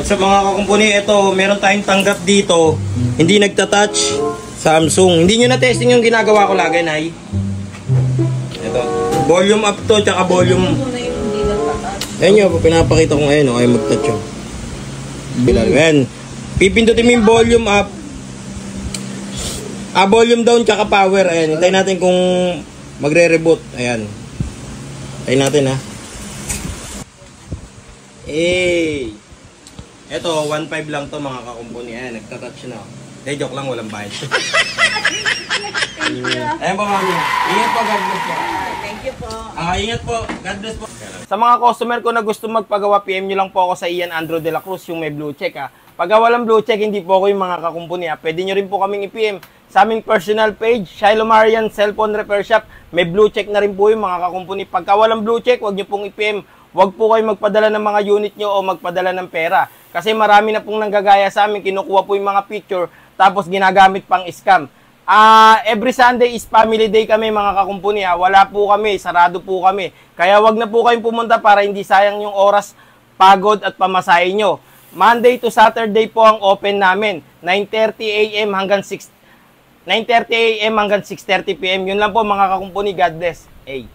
sa mga kakumpuni, ito, meron tayong tanggap dito. Hindi nagtatouch. Samsung. Hindi nyo na-testing yung ginagawa ko lagi, Nay. Ito. Volume up to, tsaka volume... Ayan nyo, pinapakita ko ngayon, ay mag-touch yun. Ayan. Pipindutin mo yung volume up. Volume down, tsaka power. Ayan, hintayin natin kung magre-reboot. Ayan. Hintayin natin, ha. Ito, 1.5 lang to mga kakumpuni. Ayan, nagtatouch na. Joke lang, walang bayad. Ayan po, mami. Ingat po, God bless po. Thank you po. Ingat po, God bless po. Sa mga customer ko na gusto magpagawa, PM nyo lang po ako sa Ian Andrew de la Cruz, yung may blue check, ha. Pag walang blue check, hindi po ako yung mga kakumpuni, ha. Pwede nyo rin po kaming i-PM sa aming personal page, Shiloh Marian Cellphone Repair Shop. May blue check na rin po yung mga kakumpuni. Pagka walang blue check, huwag nyo pong i-PM. Huwag po kayo magpadala ng mga unit nyo o magpadala ng pera. Kasi marami na pong nanggagaya sa amin, kinukuha po yung mga picture, tapos ginagamit pang scam. Every Sunday is family day kami mga kakumpuni, ha. Wala po kami, sarado po kami. Kaya wag na po kayong pumunta para hindi sayang yung oras, pagod at pamasahe nyo. Monday to Saturday po ang open namin. 9:30 AM hanggang 6:30 AM hanggang 6:30 PM. Yun lang po mga kakumpuni. God bless. Hey.